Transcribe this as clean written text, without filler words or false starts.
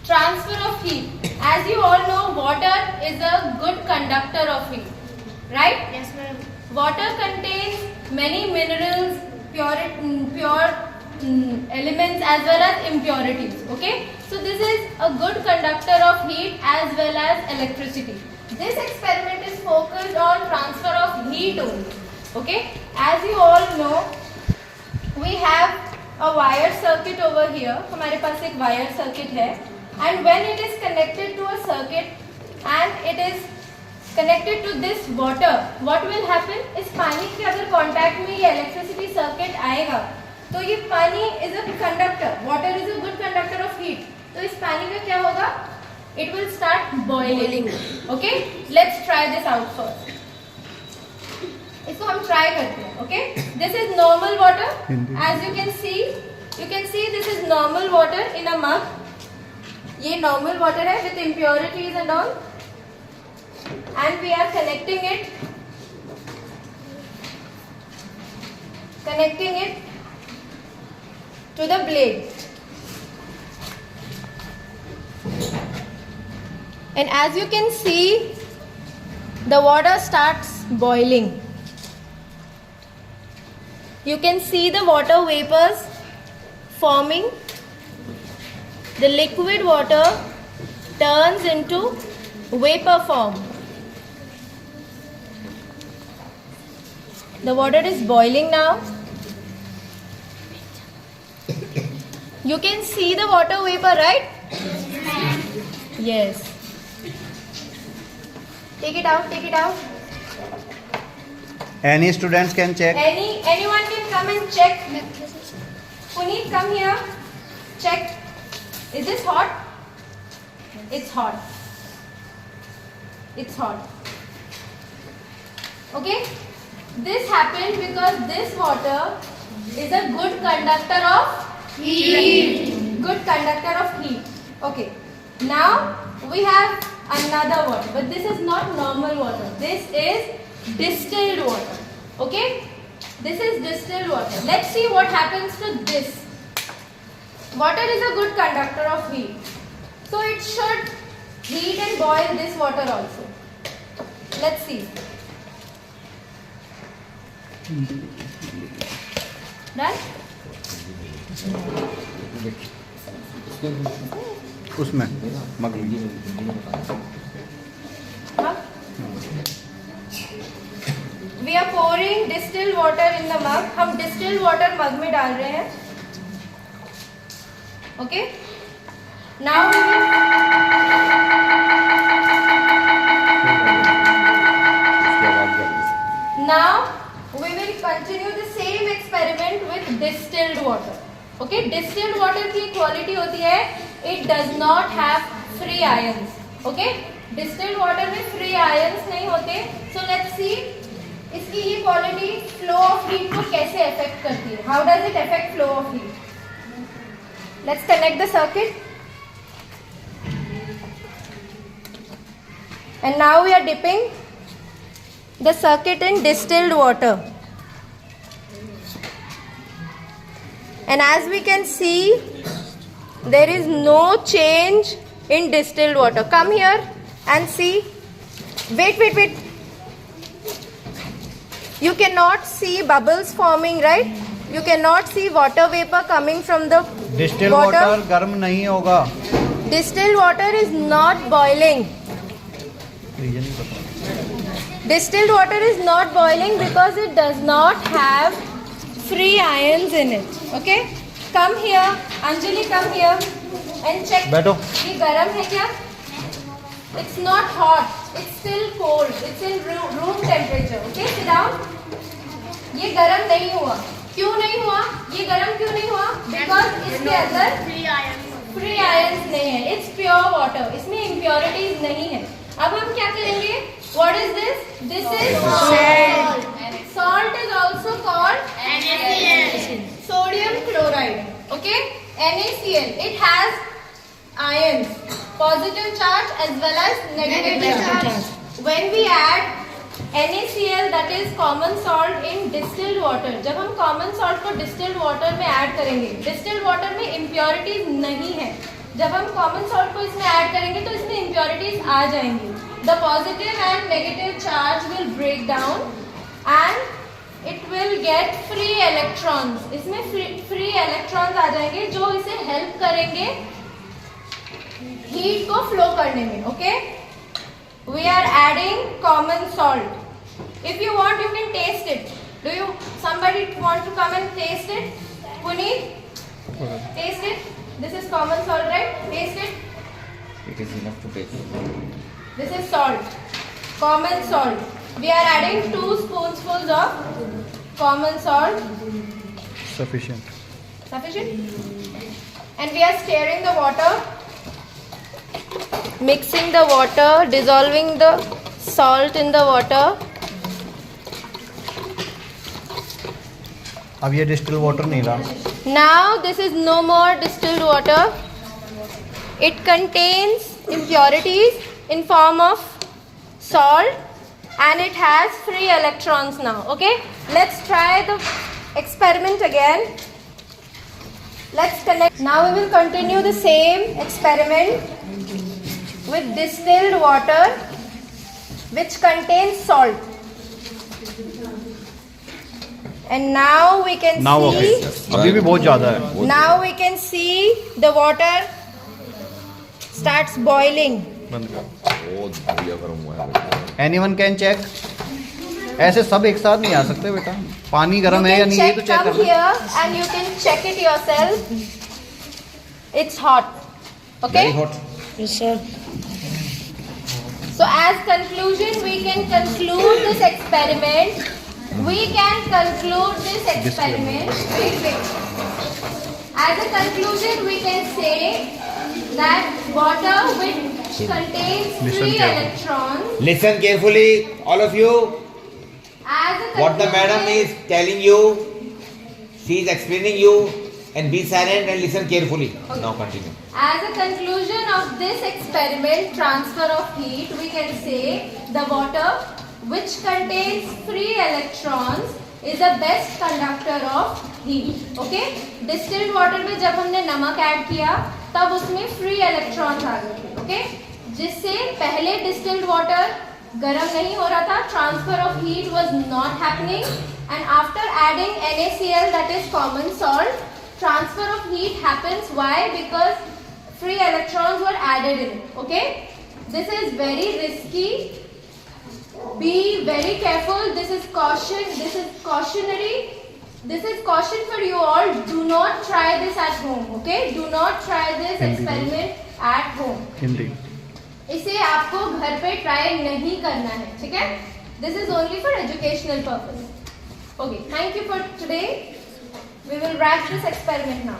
Transfer of heat. As you all know, water is a good conductor of heat, right? Yes, ma'am. Water contains many minerals, pure elements as well as impurities. Okay, so this is a good conductor of heat as well as electricity. This experiment is focused on transfer of heat only. Okay, as you all know, we have a wire circuit over here. हमारे पास एक wire circuit है, and when it is connected to a circuit and it is connected to this water, what will happen? इस पानी के अगर contact में ये electricity circuit आएगा, तो ये पानी is a conductor. Water is a good conductor of heat. तो इस पानी का क्या होगा? It will start boiling. Okay, let's try this out first. इसको हम ट्राई करते हैं. Okay, this is normal water. As you can see this is normal water in a mug. ये नॉर्मल वाटर है with impurities and all, and we are connecting it to the blade. And as you can see the water starts boiling. You can see the water vapors forming. The liquid water turns into vapor form. The water is boiling now. You can see the water vapor, right? Yes. Take it out. Any students can check. Anyone can come and check. Puneet, come here. Check. Is this hot? It's hot. Okay? This happened because this water is a good conductor of heat. Good conductor of heat. Okay. Now we have another water, but this is not normal water. This is distilled water. Okay, this is distilled water. Let's see what happens to this. Water is a good conductor of heat, so it should heat and boil this water also. Let's see. Done? उसमें मग में. We are pouring distilled water in the mug. हम distilled water mug में डाल रहे हैं. Okay. Now we will continue the same experiment with distilled water. Okay. Distilled water की quality होती है, it does not have free ions. Okay. Distilled water में free ions नहीं होते. So let's see इसकी ये क्वालिटी फ्लो ऑफ हीट को कैसे अफेक्ट करती है. How does it affect flow of heat? Let's connect the circuit. And now we are dipping the circuit in distilled water. And as we can see there is no change in distilled water. Come here and see. Wait. You cannot see bubbles forming, right? You cannot see water vapor coming from the Distilled water गर्म नहीं होगा. Distilled water is not boiling. Distilled water is not boiling because it does not have free ions in it. Okay? Come here, Anjali, come here and check. बैठो. ये गर्म है क्या? It's not hot. It's still cold. It's in room temperature. Okay, sit down. ये गर्म नहीं हुआ. क्यों नहीं हुआ? ये गर्म क्यों नहीं हुआ? Because इसके अंदर free ions नहीं है. It's pure water. इसमें impurities नहीं है. अब हम क्या करेंगे? What is this? This is salt. Salt is also called NaCl. Sodium chloride. Okay? NaCl. It has ions, positive charge as well as negative charge. When we add NaCl, that is common salt, in distilled water, जब हम common salt को distilled water में add करेंगे, distilled water में impurities नहीं है, जब हम कॉमन सॉल्ट को इसमें ऐड करेंगे तो इसमें इम्प्योरिटीज आ जाएंगी. The positive and negative charge will break down and it will get free electrons. इसमें फ्री इलेक्ट्रॉन्स आ जाएंगे जो इसे हेल्प करेंगे हीट को फ्लो करने में. Okay, we are adding common salt. If you want you can taste it. Do you somebody want to come and taste it? Puneet, taste it. This is common salt, right? Taste it. It is enough to taste. This is salt, common salt. We are adding 2 spoonfuls of common salt. Sufficient. Sufficient? And we are stirring the water, mixing the water, dissolving the salt in the water. अब ये distil water नहीं रहा. Now this is no more distilled water. It contains impurities in form of salt and it has free electrons now. Okay, let's try the experiment again. Let's connect. Now we will continue the same experiment with distilled water which contains salt. And now we can Now see. okay. अभी भी बहुत ज़्यादा है. Now we can see the water starts boiling. बंद कर. बहुत बढ़िया गर्म हुआ है. Anyone can check. ऐसे सब एक साथ नहीं आ सकते बेटा. पानी गर्म है या नहीं ये तो चेक Come करना. here and you can check it yourself. It's hot. Okay. Very hot. Yes, sir. So as conclusion, we can conclude this experiment. We can conclude this experiment. Wait. As a conclusion, we can say that water which contains Listen free carefully. electrons. Listen carefully, all of you. As a What the madam conclusion- is telling you, she is explaining you, and be silent and listen carefully. Now continue. As a conclusion of this experiment, transfer of heat, we can say the water which contains free electrons is the best conductor of heat. Okay? Distilled water में जब हमने नमक add किया तब उसमें free electrons आ गए. Okay? जिससे पहले distilled water गर्म नहीं हो रहा था, transfer of heat was not happening, and after adding NaCl, that is common salt, transfer of heat happens. Why? Because free electrons were added in it. Okay, this is very risky. Be very careful. This is caution. This is cautionary. This is caution for you all. Do not try this at home. Okay, do not try this experiment at home. Hindi. इसे आपको घर पे try नहीं करना है. ठीक है? This is only for educational purpose. Okay, thank you for today. We will wrap this experiment now.